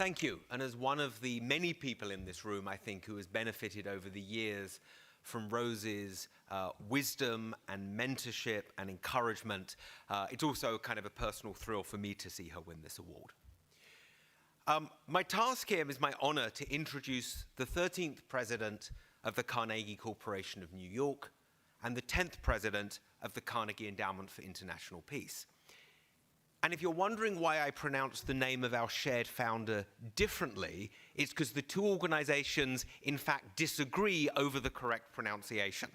Thank you. And as one of the many people in this room, I think, who has benefited over the years from Rose's wisdom and mentorship and encouragement, it's also kind of a personal thrill for me to see her win this award. My task here is my honor to introduce the 13th president of the Carnegie Corporation of New York and the 10th president of the Carnegie Endowment for International Peace. And if you're wondering why I pronounced the name of our shared founder differently, it's because the two organizations, in fact, disagree over the correct pronunciation.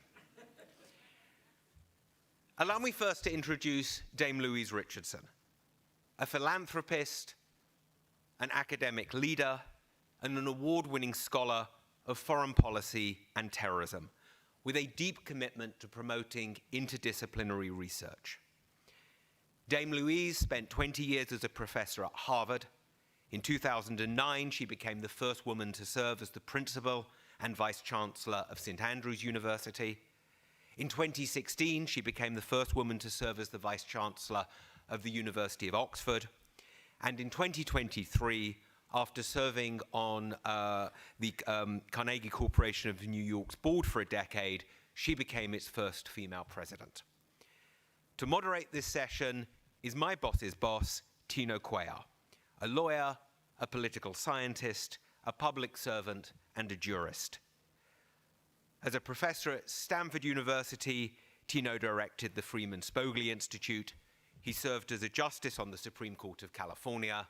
Allow me first to introduce Dame Louise Richardson, a philanthropist, an academic leader, and an award-winning scholar of foreign policy and terrorism, with a deep commitment to promoting interdisciplinary research. Dame Louise spent 20 years as a professor at Harvard. In 2009, she became the first woman to serve as the principal and vice chancellor of St. Andrews University. In 2016, she became the first woman to serve as the vice chancellor of the University of Oxford. And in 2023, after serving on the Carnegie Corporation of New York's board for a decade, she became its first female president. To moderate this session is my boss's boss, Tino Cuéllar, a lawyer, a political scientist, a public servant, and a jurist. As a professor at Stanford University, Tino directed the Freeman Spogli Institute. He served as a justice on the Supreme Court of California,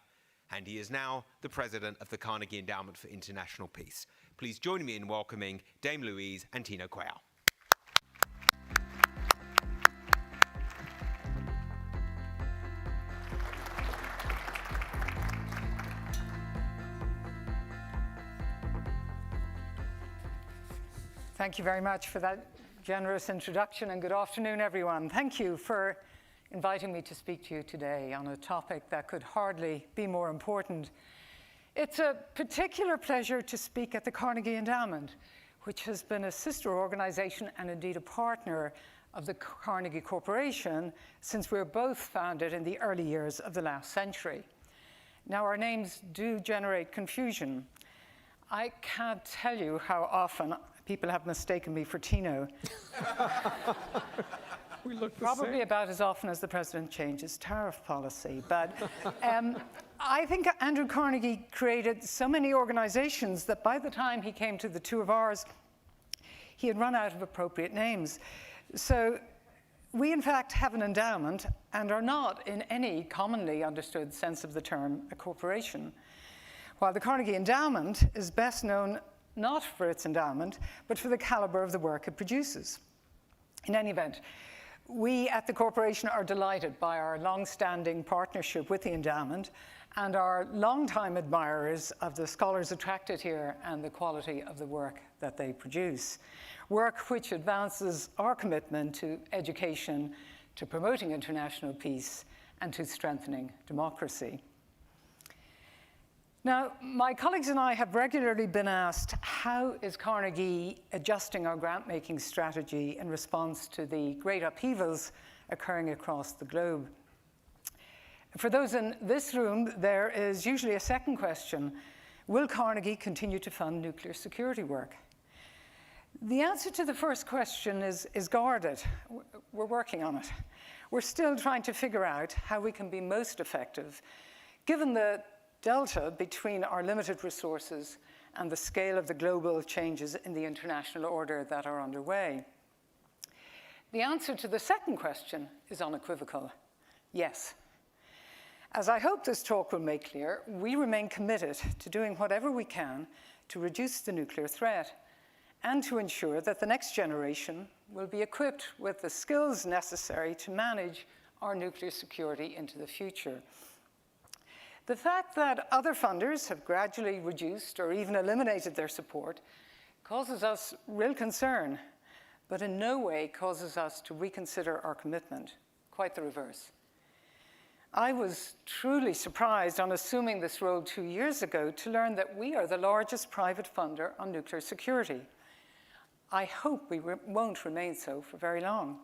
and he is now the president of the Carnegie Endowment for International Peace. Please join me in welcoming Dame Louise and Tino Cuéllar. Thank you very much for that generous introduction, and good afternoon, everyone. Thank you for inviting me to speak to you today on a topic that could hardly be more important. It's a particular pleasure to speak at the Carnegie Endowment, which has been a sister organization and indeed a partner of the Carnegie Corporation since we were both founded in the early years of the last century. Now, our names do generate confusion. I can't tell you how often people have mistaken me for Tino. We look the Probably same. about as often as the president changes tariff policy. But I think Andrew Carnegie created so many organizations that by the time he came to the two of ours, he had run out of appropriate names. So we, in fact, have an endowment and are not, in any commonly understood sense of the term, a corporation. While the Carnegie Endowment is best known not for its endowment, but for the caliber of the work it produces. In any event, we at the corporation are delighted by our long-standing partnership with the endowment and are longtime admirers of the scholars attracted here and the quality of the work that they produce. Work which advances our commitment to education, to promoting international peace, and to strengthening democracy. Now, my colleagues and I have regularly been asked, how is Carnegie adjusting our grant-making strategy in response to the great upheavals occurring across the globe? For those in this room, there is usually a second question: will Carnegie continue to fund nuclear security work? The answer to the first question is guarded. We're working on it. We're still trying to figure out how we can be most effective, given the delta between our limited resources and the scale of the global changes in the international order that are underway. The answer to the second question is unequivocal: yes. As I hope this talk will make clear, we remain committed to doing whatever we can to reduce the nuclear threat and to ensure that the next generation will be equipped with the skills necessary to manage our nuclear security into the future. The fact that other funders have gradually reduced or even eliminated their support causes us real concern, but in no way causes us to reconsider our commitment. Quite the reverse. I was truly surprised on assuming this role 2 years ago to learn that we are the largest private funder on nuclear security. I hope we won't remain so for very long.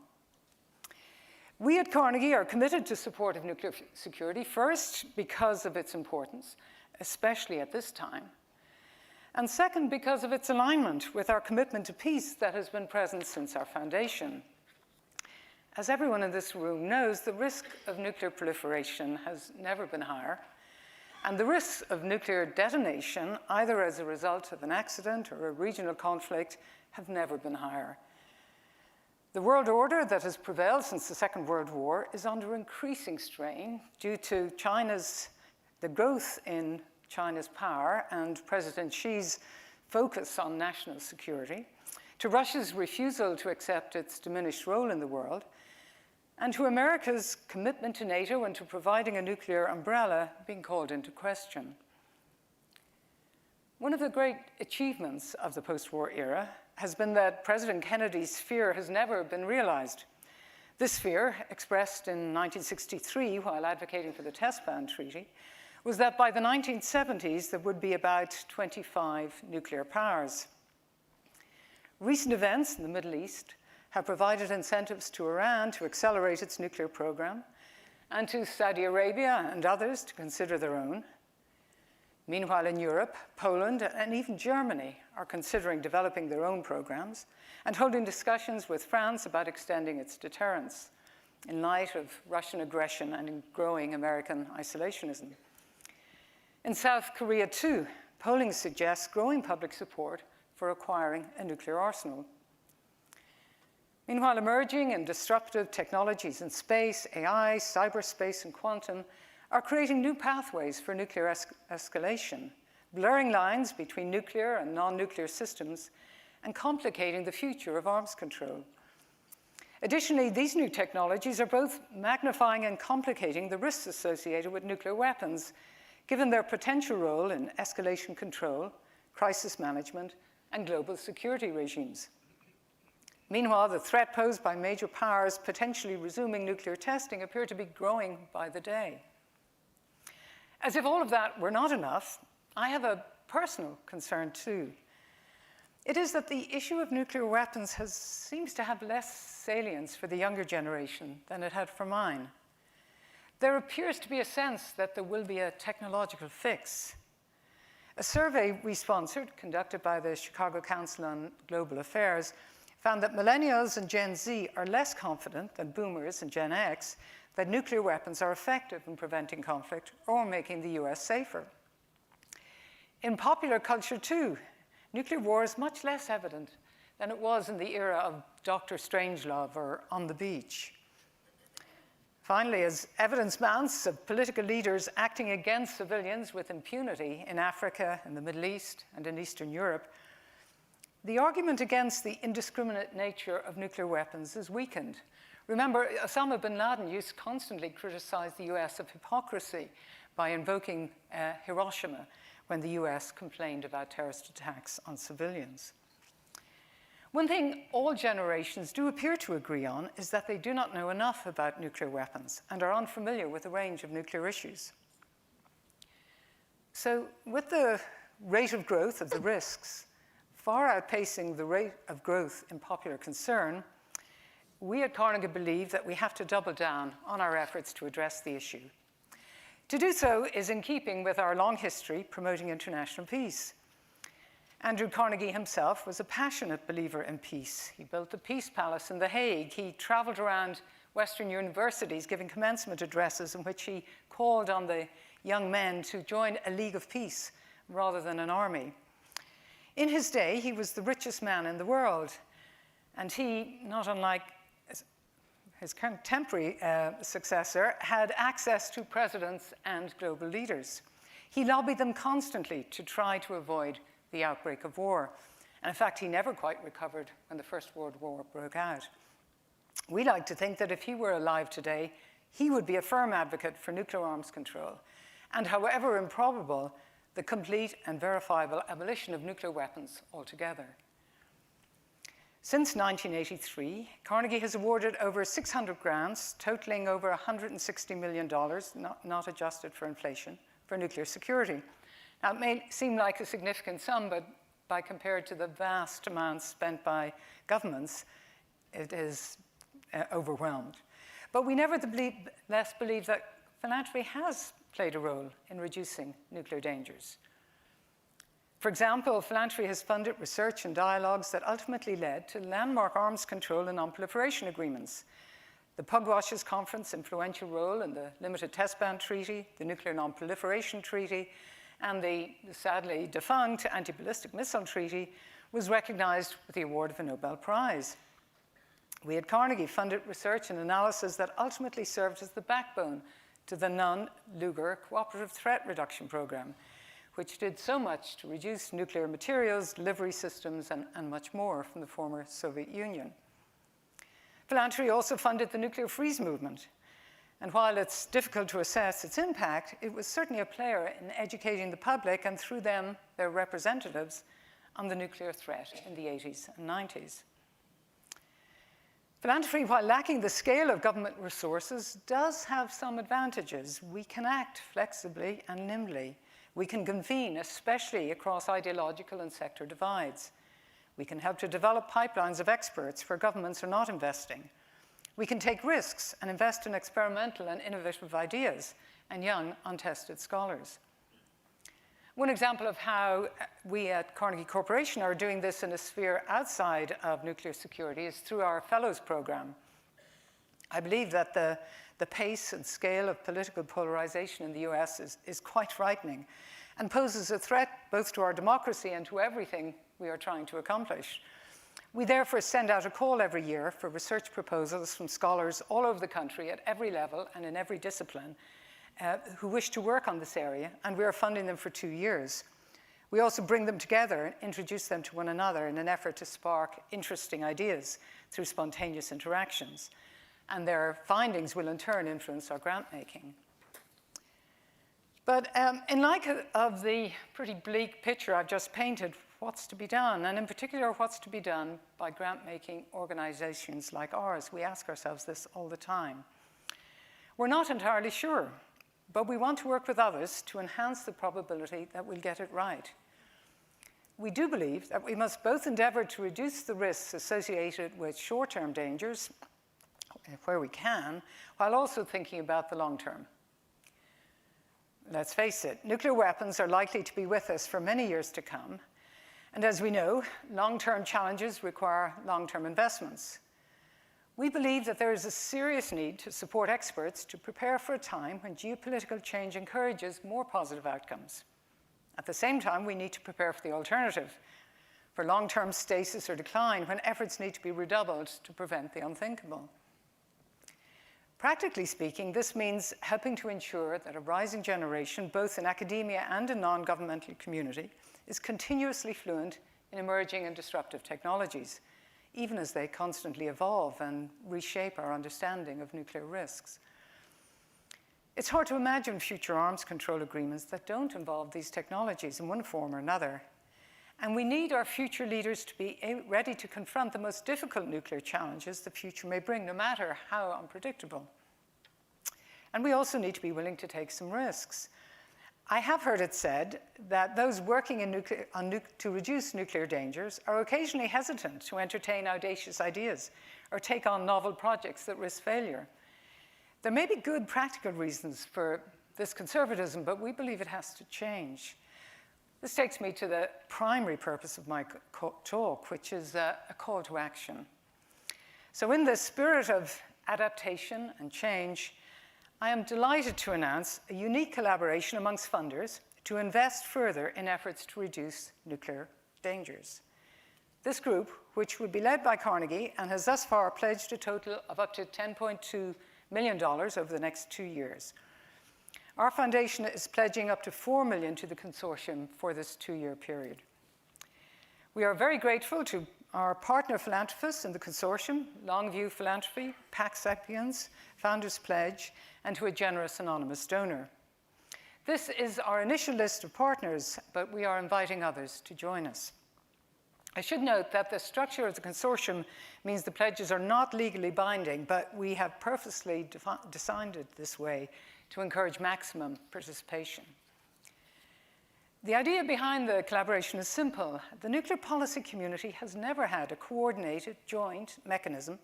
We at Carnegie are committed to support of nuclear security, first because of its importance, especially at this time. And second, because of its alignment with our commitment to peace that has been present since our foundation. As everyone in this room knows, the risk of nuclear proliferation has never been higher, and the risks of nuclear detonation, either as a result of an accident or a regional conflict, have never been higher. The world order that has prevailed since the Second World War is under increasing strain due to the growth in China's power and President Xi's focus on national security, to Russia's refusal to accept its diminished role in the world, and to America's commitment to NATO and to providing a nuclear umbrella being called into question. One of the great achievements of the post-war era has been that President Kennedy's fear has never been realized. This fear, expressed in 1963 while advocating for the Test Ban Treaty, was that by the 1970s there would be about 25 nuclear powers. Recent events in the Middle East have provided incentives to Iran to accelerate its nuclear program, and to Saudi Arabia and others to consider their own. Meanwhile, in Europe, Poland and even Germany are considering developing their own programs and holding discussions with France about extending its deterrence in light of Russian aggression and growing American isolationism. In South Korea, too, polling suggests growing public support for acquiring a nuclear arsenal. Meanwhile, emerging and disruptive technologies in space, AI, cyberspace, and quantum are creating new pathways for nuclear escalation, blurring lines between nuclear and non-nuclear systems, and complicating the future of arms control. Additionally, these new technologies are both magnifying and complicating the risks associated with nuclear weapons, given their potential role in escalation control, crisis management, and global security regimes. Meanwhile, the threat posed by major powers potentially resuming nuclear testing appear to be growing by the day. As if all of that were not enough, I have a personal concern too. It is that the issue of nuclear weapons seems to have less salience for the younger generation than it had for mine. There appears to be a sense that there will be a technological fix. A survey we sponsored, conducted by the Chicago Council on Global Affairs, found that millennials and Gen Z are less confident than boomers and Gen X that nuclear weapons are effective in preventing conflict or making the US safer. In popular culture, too, nuclear war is much less evident than it was in the era of Dr. Strangelove or On the Beach. Finally, as evidence mounts of political leaders acting against civilians with impunity in Africa, in the Middle East, and in Eastern Europe, the argument against the indiscriminate nature of nuclear weapons is weakened. Remember, Osama bin Laden used to constantly criticize the US of hypocrisy by invoking Hiroshima when the US complained about terrorist attacks on civilians. One thing all generations do appear to agree on is that they do not know enough about nuclear weapons and are unfamiliar with a range of nuclear issues. So, with the rate of growth of the risks far outpacing the rate of growth in popular concern, we at Carnegie believe that we have to double down on our efforts to address the issue. To do so is in keeping with our long history promoting international peace. Andrew Carnegie himself was a passionate believer in peace. He built the Peace Palace in The Hague. He traveled around Western universities giving commencement addresses in which he called on the young men to join a League of Peace rather than an army. In his day, he was the richest man in the world, and he, not unlike his contemporary successor, had access to presidents and global leaders. He lobbied them constantly to try to avoid the outbreak of war. And in fact, he never quite recovered when the First World War broke out. We like to think that if he were alive today, he would be a firm advocate for nuclear arms control, and however improbable, the complete and verifiable abolition of nuclear weapons altogether. Since 1983, Carnegie has awarded over 600 grants, totaling over $160 million, not adjusted for inflation, for nuclear security. Now, it may seem like a significant sum, but by compared to the vast amounts spent by governments, it is overwhelmed. But we nevertheless believe that philanthropy has played a role in reducing nuclear dangers. For example, philanthropy has funded research and dialogues that ultimately led to landmark arms control and non-proliferation agreements. The Pugwash's Conference influential role in the Limited Test Ban Treaty, the Nuclear Non-Proliferation Treaty, and the sadly defunct Anti-Ballistic Missile Treaty was recognized with the award of a Nobel Prize. We at Carnegie funded research and analysis that ultimately served as the backbone to the non-Lugar Cooperative Threat Reduction Program, which did so much to reduce nuclear materials, delivery systems, and much more from the former Soviet Union. Philanthropy also funded the nuclear freeze movement. And while it's difficult to assess its impact, it was certainly a player in educating the public and through them, their representatives, on the nuclear threat in the 80s and 90s. Philanthropy, while lacking the scale of government resources, does have some advantages. We can act flexibly and nimbly. We can convene, especially across ideological and sector divides. We can help to develop pipelines of experts where governments are not investing. We can take risks and invest in experimental and innovative ideas and young, untested scholars. One example of how we at Carnegie Corporation are doing this in a sphere outside of nuclear security is through our Fellows Program. I believe that the pace and scale of political polarization in the US is quite frightening and poses a threat both to our democracy and to everything we are trying to accomplish. We therefore send out a call every year for research proposals from scholars all over the country at every level and in every discipline who wish to work on this area, and we are funding them for 2 years. We also bring them together and introduce them to one another in an effort to spark interesting ideas through spontaneous interactions. And their findings will in turn influence our grant making. But in light of the pretty bleak picture I've just painted, what's to be done? And in particular, what's to be done by grant-making organizations like ours? We ask ourselves this all the time. We're not entirely sure, but we want to work with others to enhance the probability that we'll get it right. We do believe that we must both endeavor to reduce the risks associated with short-term dangers, where we can, while also thinking about the long term. Let's face it, nuclear weapons are likely to be with us for many years to come. And as we know, long-term challenges require long-term investments. We believe that there is a serious need to support experts to prepare for a time when geopolitical change encourages more positive outcomes. At the same time, we need to prepare for the alternative, for long-term stasis or decline when efforts need to be redoubled to prevent the unthinkable. Practically speaking, this means helping to ensure that a rising generation, both in academia and in non-governmental community, is continuously fluent in emerging and disruptive technologies, even as they constantly evolve and reshape our understanding of nuclear risks. It's hard to imagine future arms control agreements that don't involve these technologies in one form or another. And we need our future leaders to be ready to confront the most difficult nuclear challenges the future may bring, no matter how unpredictable. And we also need to be willing to take some risks. I have heard it said that those working to reduce nuclear dangers are occasionally hesitant to entertain audacious ideas or take on novel projects that risk failure. There may be good practical reasons for this conservatism, but we believe it has to change. This takes me to the primary purpose of my talk, which is a call to action. So in the spirit of adaptation and change, I am delighted to announce a unique collaboration amongst funders to invest further in efforts to reduce nuclear dangers. This group, which will be led by Carnegie and has thus far pledged a total of up to $10.2 million over the next 2 years. Our foundation is pledging up to $4 million to the consortium for this 2-year period. We are very grateful to our partner philanthropists in the consortium, Longview Philanthropy, Pax Sapiens, Founders Pledge, and to a generous anonymous donor. This is our initial list of partners, but we are inviting others to join us. I should note that the structure of the consortium means the pledges are not legally binding, but we have purposely designed it this way to encourage maximum participation. The idea behind the collaboration is simple. The nuclear policy community has never had a coordinated, joint mechanism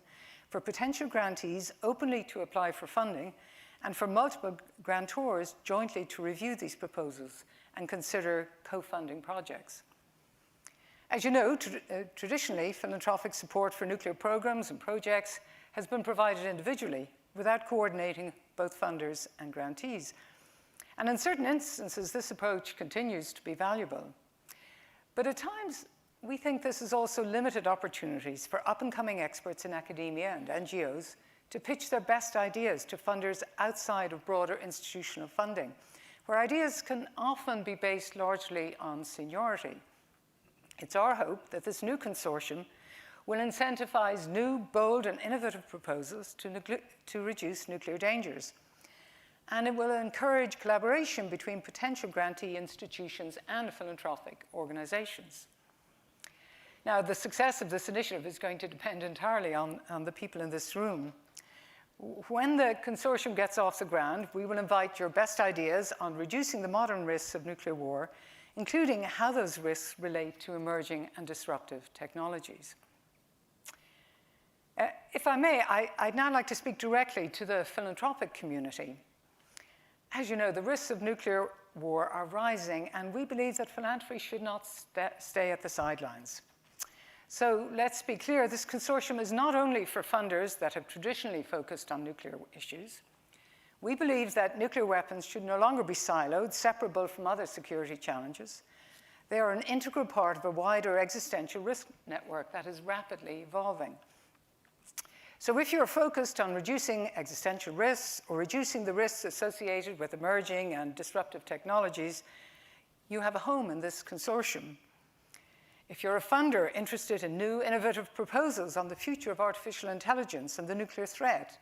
for potential grantees openly to apply for funding and for multiple grantors jointly to review these proposals and consider co-funding projects. As you know, traditionally, philanthropic support for nuclear programs and projects has been provided individually without coordinating both funders and grantees. And in certain instances, this approach continues to be valuable. But at times, we think this has also limited opportunities for up-and-coming experts in academia and NGOs to pitch their best ideas to funders outside of broader institutional funding, where ideas can often be based largely on seniority. It's our hope that this new consortium will incentivize new, bold, and innovative proposals to reduce nuclear dangers. And it will encourage collaboration between potential grantee institutions and philanthropic organizations. Now, the success of this initiative is going to depend entirely on the people in this room. When the consortium gets off the ground, we will invite your best ideas on reducing the modern risks of nuclear war, including how those risks relate to emerging and disruptive technologies. If I may, I'd now like to speak directly to the philanthropic community. As you know, the risks of nuclear war are rising, and we believe that philanthropy should not stay at the sidelines. So let's be clear, this consortium is not only for funders that have traditionally focused on nuclear issues. We believe that nuclear weapons should no longer be siloed, separable from other security challenges. They are an integral part of a wider existential risk network that is rapidly evolving. So if you're focused on reducing existential risks or reducing the risks associated with emerging and disruptive technologies, you have a home in this consortium. If you're a funder interested in new, innovative proposals on the future of artificial intelligence and the nuclear threat,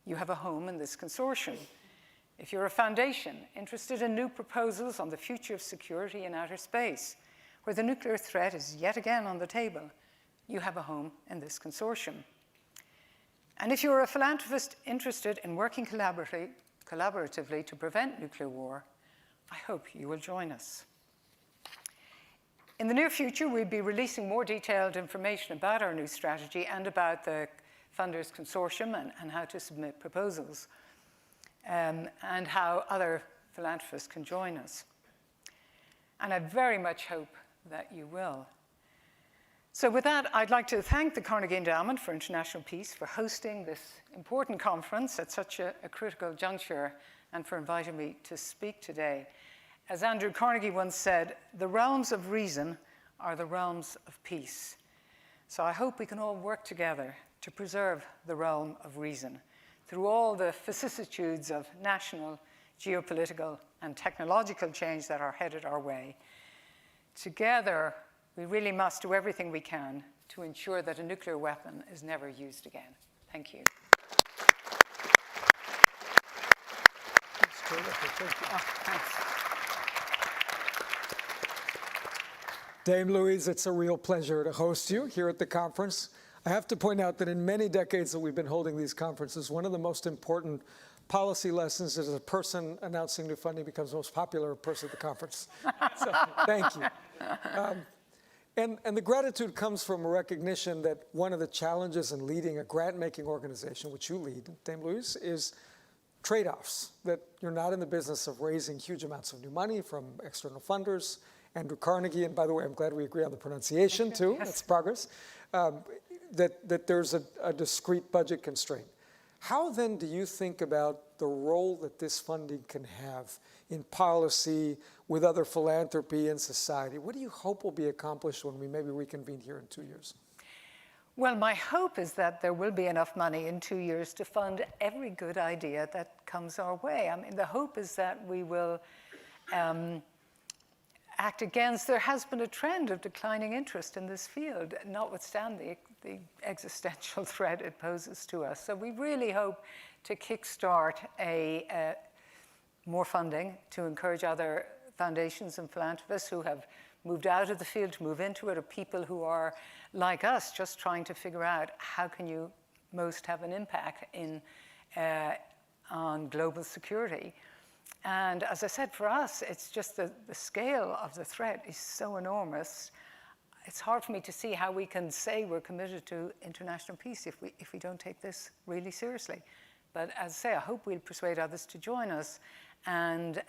you have a home in this consortium. If you're a foundation interested in new proposals on the future of security in outer space, where the nuclear threat is yet again on the table, you have a home in this consortium. And if you're a philanthropist interested in working collaboratively to prevent nuclear war, I hope you will join us. In the near future, we'll be releasing more detailed information about our new strategy and about the Funders Consortium and how to submit proposals, and how other philanthropists can join us. And I very much hope that you will. So with that, I'd like to thank the Carnegie Endowment for International Peace for hosting this important conference at such a critical juncture and for inviting me to speak today. As Andrew Carnegie once said, the realms of reason are the realms of peace. So I hope we can all work together to preserve the realm of reason through all the vicissitudes of national, geopolitical, and technological change that are headed our way. Together, we really must do everything we can to ensure that a nuclear weapon is never used again. Thank you. That's terrific. Thank you. Oh, thanks. Dame Louise, it's a real pleasure to host you here at the conference. I have to point out that in many decades that we've been holding these conferences, one of the most important policy lessons is a person announcing new funding becomes the most popular person at the conference. So thank you. And the gratitude comes from a recognition that one of the challenges in leading a grant-making organization, which you lead, Dame Louise, is trade-offs, that you're not in the business of raising huge amounts of new money from external funders. Andrew Carnegie, and by the way, I'm glad we agree on the pronunciation too, Yes. That's progress, that there's a discrete budget constraint. How then do you think about the role that this funding can have in policy, with other philanthropy and society? What do you hope will be accomplished when we maybe reconvene here in 2 years? Well, my hope is that there will be enough money in 2 years to fund every good idea that comes our way. I mean, the hope is that we will act against, there has been a trend of declining interest in this field, notwithstanding the existential threat it poses to us. So we really hope to kickstart more funding to encourage other foundations and philanthropists who have moved out of the field to move into it, or people who are like us, just trying to figure out how can you most have an impact on global security. And as I said, for us, it's just the scale of the threat is so enormous. It's hard for me to see how we can say we're committed to international peace if we don't take this really seriously. But as I say, I hope we'll persuade others to join us and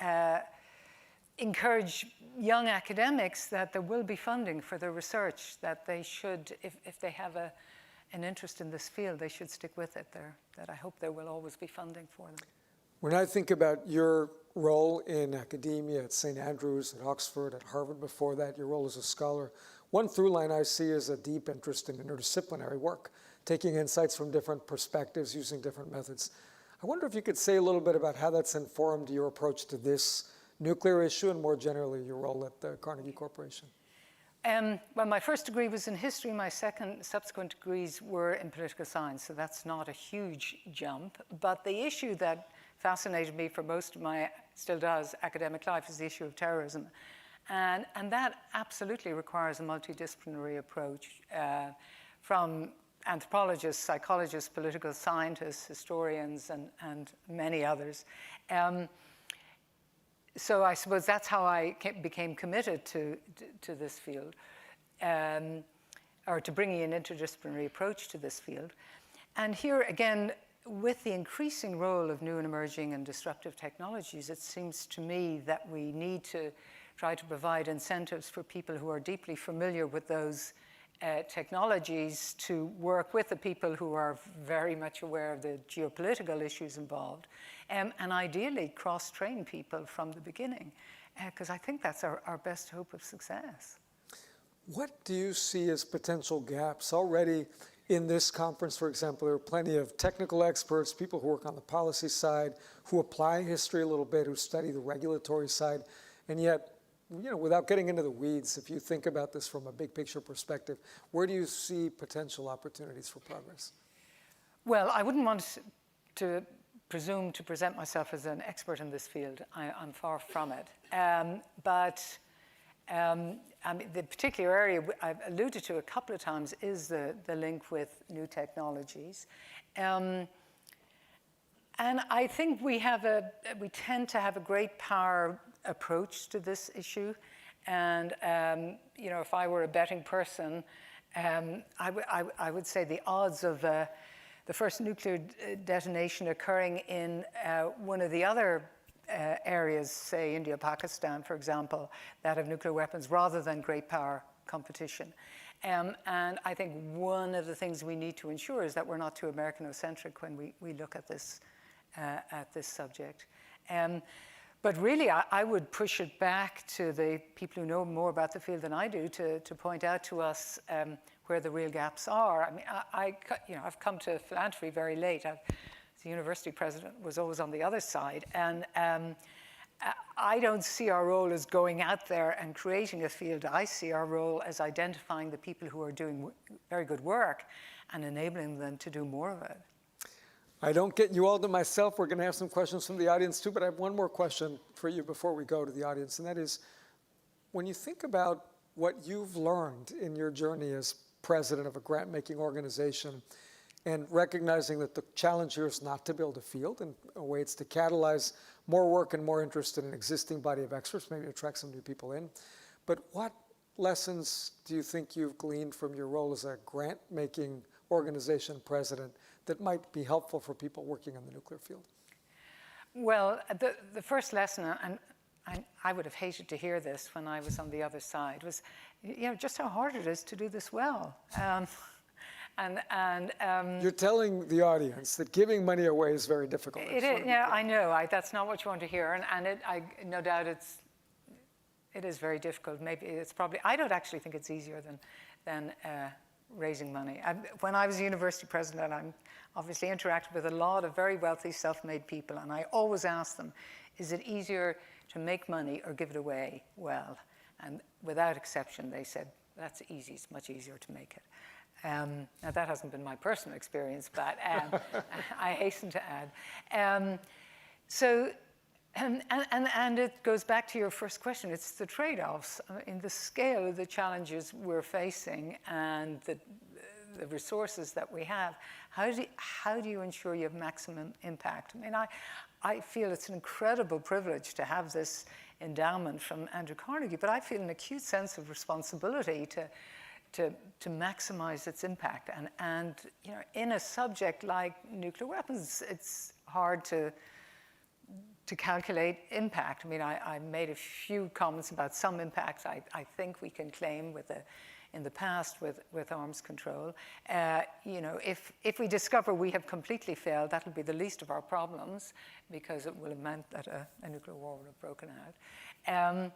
encourage young academics that there will be funding for their research, that they should, if they have an interest in this field, they should stick with it there, that I hope there will always be funding for them. When I think about your role in academia at St. Andrews, at Oxford, at Harvard before that, your role as a scholar, one through line I see is a deep interest in interdisciplinary work, taking insights from different perspectives, using different methods. I wonder if you could say a little bit about how that's informed your approach to this nuclear issue and more generally your role at the Carnegie Corporation. Well, my first degree was in history. My subsequent degrees were in political science, so that's not a huge jump. But the issue that fascinated me for most of my, still does, academic life is the issue of terrorism. And that absolutely requires a multidisciplinary approach from anthropologists, psychologists, political scientists, historians, and many others. So I suppose that's how I became committed to this field, or to bringing an interdisciplinary approach to this field. And here again, with the increasing role of new and emerging and disruptive technologies, it seems to me that we need to try to provide incentives for people who are deeply familiar with those technologies to work with the people who are very much aware of the geopolitical issues involved, and ideally cross-train people from the beginning, because I think that's our best hope of success. What do you see as potential gaps? Already in this conference, for example, there are plenty of technical experts, people who work on the policy side, who apply history a little bit, who study the regulatory side, and yet, you know, without getting into the weeds, if you think about this from a big picture perspective, where do you see potential opportunities for progress? Well, I wouldn't want to presume to present myself as an expert in this field. I'm far from it. But I mean, the particular area I've alluded to a couple of times is the link with new technologies. And I think we tend to have a great power approach to this issue, and you know, if I were a betting person, I would say the odds of the first nuclear detonation occurring in one of the other areas, say India, Pakistan, for example, that have nuclear weapons, rather than great power competition. And I think one of the things we need to ensure is that we're not too Americanocentric when we look at this subject. But really, I would push it back to the people who know more about the field than I do to point out to us where the real gaps are. I mean, I've come to philanthropy very late. As the university president, was always on the other side, and I don't see our role as going out there and creating a field. I see our role as identifying the people who are doing very good work and enabling them to do more of it. I don't get you all to myself. We're going to have some questions from the audience too, but I have one more question for you before we go to the audience, and that is, when you think about what you've learned in your journey as president of a grant-making organization, and recognizing that the challenge here is not to build a field, in a way it's to catalyze more work and more interest in an existing body of experts, maybe attract some new people in, but what lessons do you think you've gleaned from your role as a grant-making organization president that might be helpful for people working in the nuclear field? Well, the first lesson, and I would have hated to hear this when I was on the other side, was, you know, just how hard it is to do this well. You're telling the audience that giving money away is very difficult. It is, yeah, I know. That's not what you want to hear, and no doubt it is very difficult. Maybe it's probably, I don't actually think it's easier than raising money. When I was a university president, I'm obviously interacted with a lot of very wealthy, self-made people, and I always ask them, is it easier to make money or give it away well? And without exception, they said, that's easy, it's much easier to make it. Now, that hasn't been my personal experience, but I hasten to add. And it goes back to your first question. It's the trade-offs in the scale of the challenges we're facing and the resources that we have. How do you ensure you have maximum impact? I mean, I feel it's an incredible privilege to have this endowment from Andrew Carnegie, but I feel an acute sense of responsibility to maximize its impact. And in a subject like nuclear weapons, it's hard to calculate impact. I mean, I made a few comments about some impacts I think we can claim in the past with arms control. If we discover we have completely failed, that'll be the least of our problems, because it will have meant that a nuclear war would have broken out.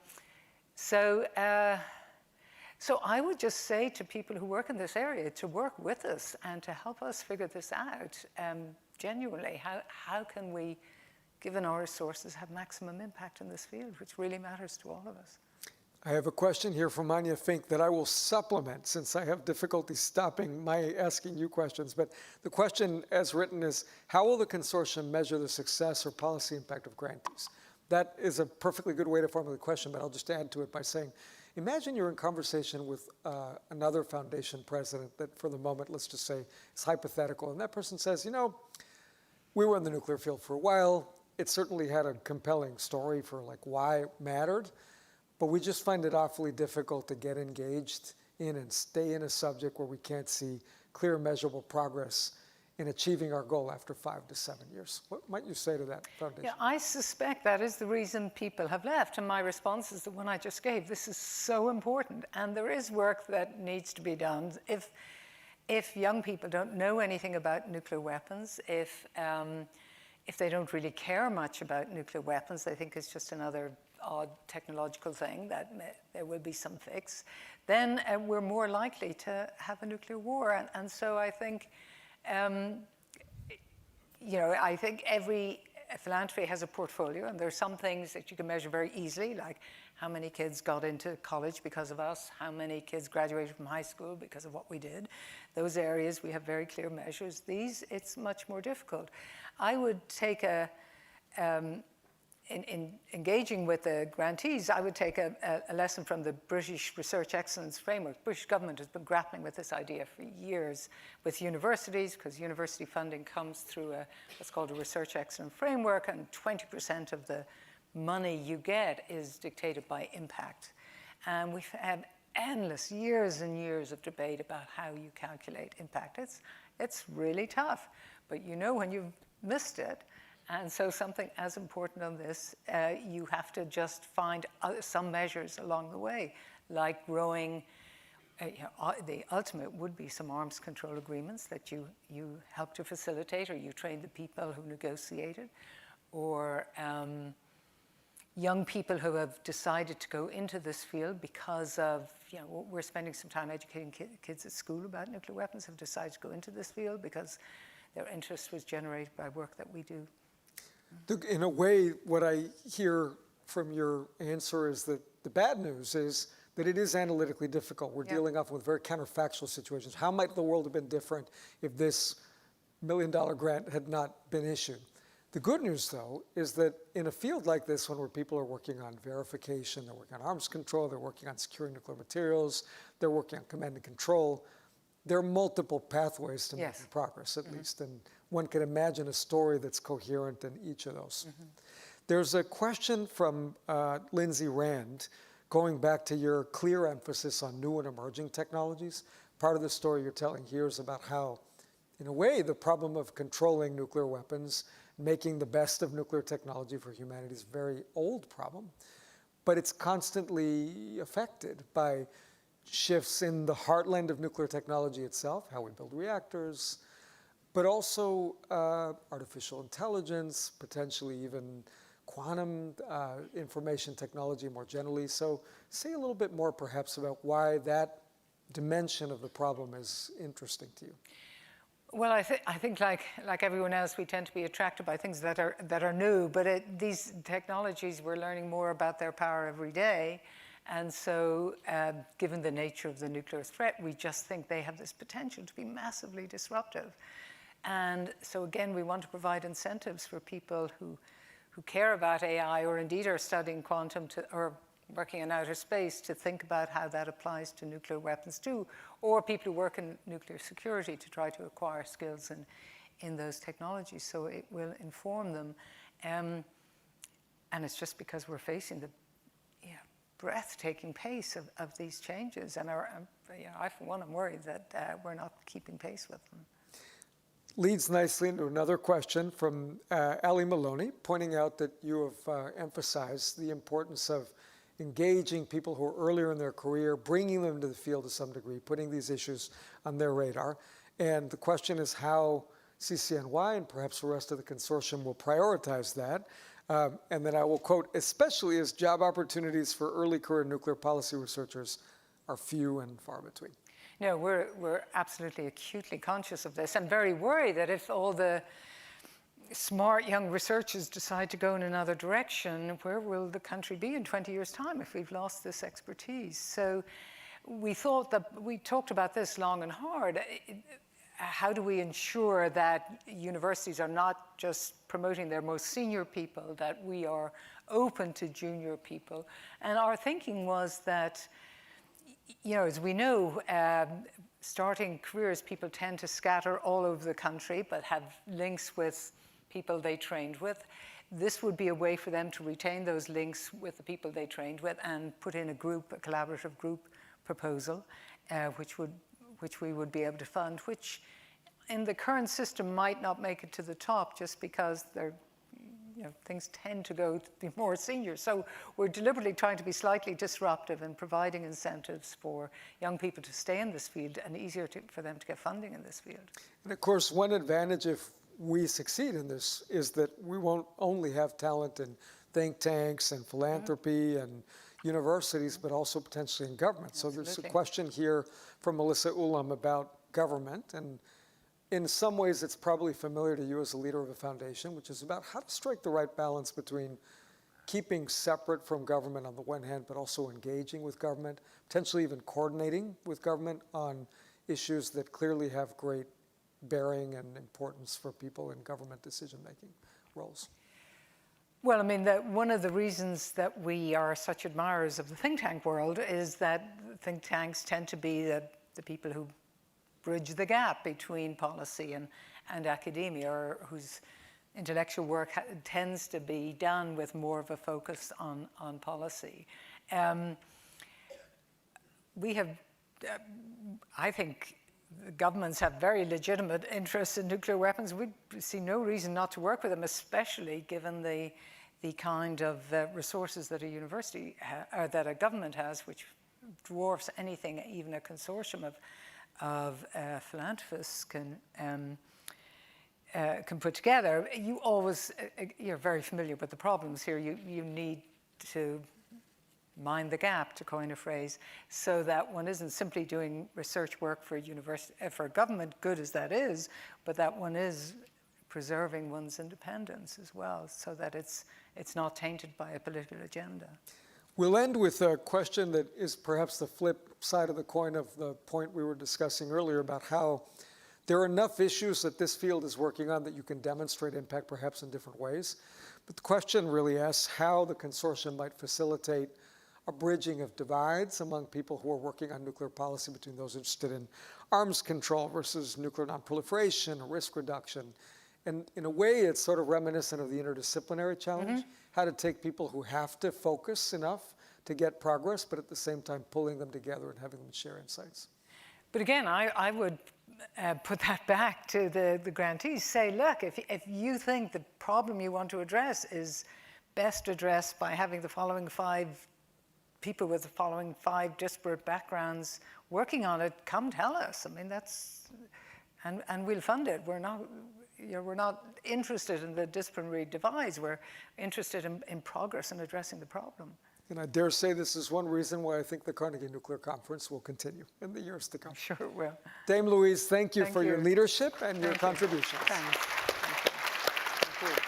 So I would just say to people who work in this area to work with us and to help us figure this out genuinely. How can we, given our resources, have maximum impact in this field, which really matters to all of us? I have a question here from Anya Fink that I will supplement, since I have difficulty stopping my asking you questions. But the question as written is, how will the consortium measure the success or policy impact of grantees? That is a perfectly good way to formulate the question, but I'll just add to it by saying, imagine you're in conversation with another foundation president that, for the moment, let's just say, is hypothetical. And that person says, we were in the nuclear field for a while. It certainly had a compelling story for why it mattered. But we just find it awfully difficult to get engaged in and stay in a subject where we can't see clear, measurable progress in achieving our goal after 5 to 7 years. What might you say to that foundation? Yeah, I suspect that is the reason people have left. And my response is the one I just gave. This is so important. And there is work that needs to be done. If young people don't know anything about nuclear weapons, if they don't really care much about nuclear weapons, they think it's just another odd technological thing that there will be some fix, then we're more likely to have a nuclear war. And so I think, I think every philanthropy has a portfolio, and there are some things that you can measure very easily, like how many kids got into college because of us, how many kids graduated from high school because of what we did. Those areas, we have very clear measures. These, it's much more difficult. I would take in engaging with the grantees, I would take a lesson from the British Research Excellence Framework. The British government has been grappling with this idea for years with universities, because university funding comes through what's called a Research Excellence Framework, and 20% of the money you get is dictated by impact. And we've had endless years and years of debate about how you calculate impact. It's really tough, but when you've missed it. And so something as important on this, you have to just find some measures along the way, like growing, the ultimate would be some arms control agreements that you help to facilitate, or you train the people who negotiate it, or young people who have decided to go into this field because of, we're spending some time educating kids at school about nuclear weapons, have decided to go into this field because their interest was generated by work that we do. In a way, what I hear from your answer is that the bad news is that it is analytically difficult. We're dealing often with very counterfactual situations. How might the world have been different if this $1 million grant had not been issued? The good news, though, is that in a field like this one, where people are working on verification, they're working on arms control, they're working on securing nuclear materials, they're working on command and control, there are multiple pathways to making progress, at least. And one can imagine a story that's coherent in each of those. There's a question from Lindsay Rand, going back to your clear emphasis on new and emerging technologies. Part of the story you're telling here is about how, in a way, the problem of controlling nuclear weapons, making the best of nuclear technology for humanity is a very old problem, but it's constantly affected by shifts in the heartland of nuclear technology itself, how we build reactors, but also artificial intelligence, potentially even quantum information technology more generally. So say a little bit more perhaps about why that dimension of the problem is interesting to you. Well, I think like everyone else, we tend to be attracted by things that are new, but these technologies, we're learning more about their power every day. And so given the nature of the nuclear threat, we just think they have this potential to be massively disruptive. And so again, we want to provide incentives for people who care about AI, or indeed are studying quantum or working in outer space, to think about how that applies to nuclear weapons too, or people who work in nuclear security to try to acquire skills in those technologies. So it will inform them. And it's just because we're facing breathtaking pace of these changes. And I, for one, am worried that we're not keeping pace with them. Leads nicely into another question from Ali Maloney, pointing out that you have emphasized the importance of engaging people who are earlier in their career, bringing them to the field to some degree, putting these issues on their radar. And the question is how CCNY and perhaps the rest of the consortium will prioritize that. And then I will quote, especially as job opportunities for early career nuclear policy researchers are few and far between. No, we're absolutely acutely conscious of this and very worried that if all the smart young researchers decide to go in another direction, where will the country be in 20 years' time if we've lost this expertise? So we talked about this long and hard. How do we ensure that universities are not just promoting their most senior people, that we are open to junior people? And our thinking was that, as we know, starting careers, people tend to scatter all over the country, but have links with people they trained with. This would be a way for them to retain those links with the people they trained with and put in a collaborative group proposal, which we would be able to fund, which in the current system might not make it to the top just because things tend to go to the more senior. So we're deliberately trying to be slightly disruptive in providing incentives for young people to stay in this field and easier for them to get funding in this field. And of course, one advantage if we succeed in this is that we won't only have talent in think tanks and philanthropy and universities, but also potentially in government. Absolutely. So there's a question here from Melissa Ulam about government, and in some ways it's probably familiar to you as a leader of a foundation, which is about how to strike the right balance between keeping separate from government on the one hand, but also engaging with government, potentially even coordinating with government on issues that clearly have great bearing and importance for people in government decision-making roles. Well, I mean, one of the reasons that we are such admirers of the think tank world is that think tanks tend to be the people who bridge the gap between policy and academia, or whose intellectual work tends to be done with more of a focus on policy. We have, I think, governments have very legitimate interests in nuclear weapons. We see no reason not to work with them, especially given the kind of resources that a university or that a government has, which dwarfs anything even a consortium of philanthropists can put together. You're very familiar with the problems here. You need to mind the gap, to coin a phrase, so that one isn't simply doing research work for a university, for a government, good as that is, but that one is preserving one's independence as well, so that it's not tainted by a political agenda. We'll end with a question that is perhaps the flip side of the coin of the point we were discussing earlier about how there are enough issues that this field is working on that you can demonstrate impact perhaps in different ways. But the question really asks how the consortium might facilitate a bridging of divides among people who are working on nuclear policy, between those interested in arms control versus nuclear nonproliferation, risk reduction. And in a way, it's sort of reminiscent of the interdisciplinary challenge, how to take people who have to focus enough to get progress, but at the same time pulling them together and having them share insights. But again, I would put that back to the grantees. Say, look, if you think the problem you want to address is best addressed by having the following 5 people with the following 5 disparate backgrounds working on it, come tell us. I mean, and we'll fund it. We're not interested in the disciplinary divides. We're interested in progress and addressing the problem. And I dare say this is one reason why I think the Carnegie Nuclear Conference will continue in the years to come. I'm sure it will. Dame Louise, thank you for your leadership and your contributions. Thanks. Thank you.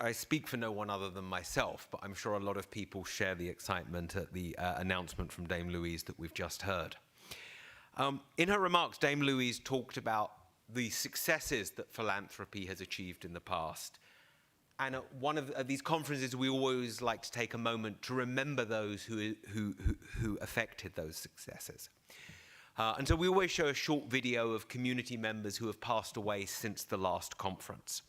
I speak for no one other than myself, but I'm sure a lot of people share the excitement at the announcement from Dame Louise that we've just heard. In her remarks, Dame Louise talked about the successes that philanthropy has achieved in the past And at one of these conferences, we always like to take a moment to remember those who affected those successes. And so we always show a short video of community members who have passed away since the last conference.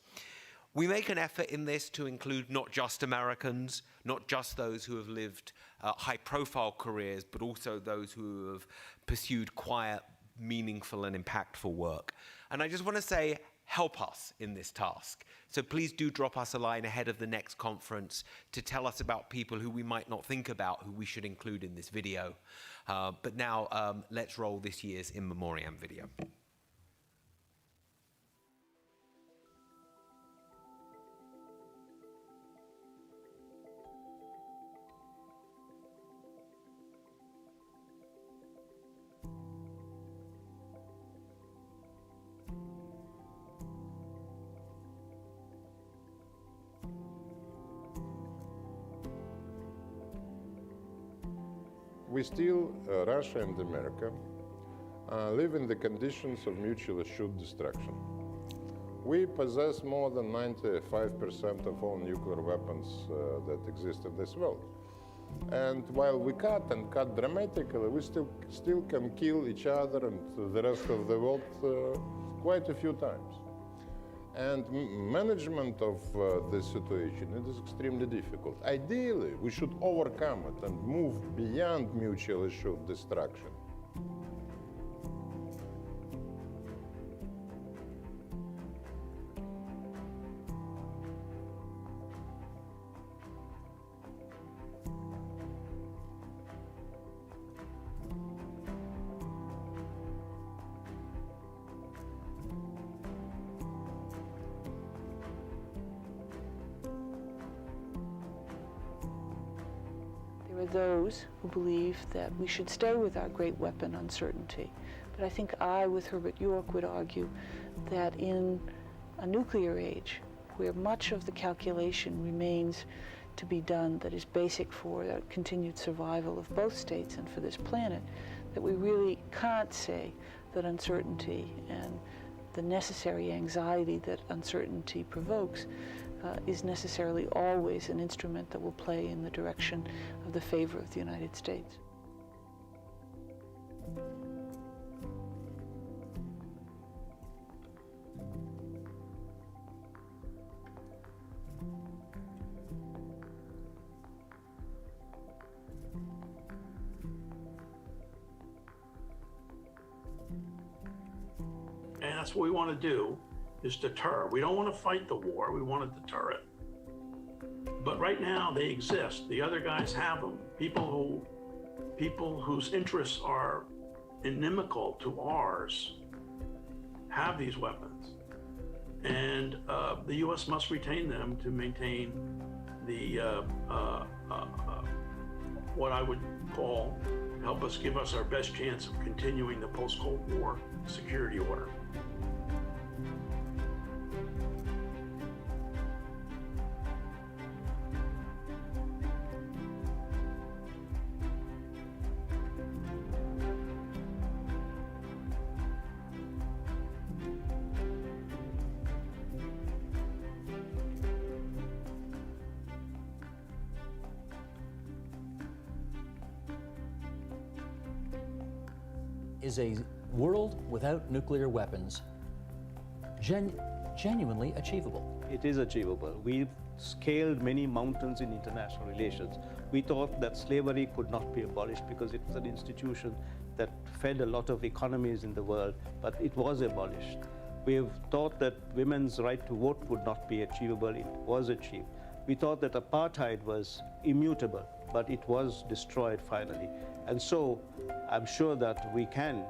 We make an effort in this to include not just Americans, not just those who have lived high-profile careers, but also those who have pursued quiet, meaningful, and impactful work. And I just want to say, help us in this task. So please do drop us a line ahead of the next conference to tell us about people who we might not think about, who we should include in this video. But now, let's roll this year's In Memoriam video. We still, Russia and America, live in the conditions of mutually assured destruction. We possess more than 95% of all nuclear weapons that exist in this world. And while we cut and cut dramatically, we still can kill each other and the rest of the world quite a few times. And management of this situation is extremely difficult. Ideally, we should overcome it and move beyond mutually assured destruction. There are those who believe that we should stay with our great weapon, uncertainty. But I think I, with Herbert York, would argue that in a nuclear age, where much of the calculation remains to be done that is basic for the continued survival of both states and for this planet, that we really can't say that uncertainty and the necessary anxiety that uncertainty provokes is necessarily always an instrument that will play in the direction of the favor of the United States. And that's what we want to do, is deter. We don't want to fight the war, we want to deter it. But right now they exist. The other guys have them. People whose interests are inimical to ours have these weapons. And the US must retain them to maintain the, what I would call, give us our best chance of continuing the post-Cold War security order. Is a world without nuclear weapons genuinely achievable? It is achievable. We've scaled many mountains in international relations. We thought that slavery could not be abolished because it was an institution that fed a lot of economies in the world, but it was abolished. We've thought that women's right to vote would not be achievable. It was achieved. We thought that apartheid was immutable, but it was destroyed finally. And so I'm sure that we can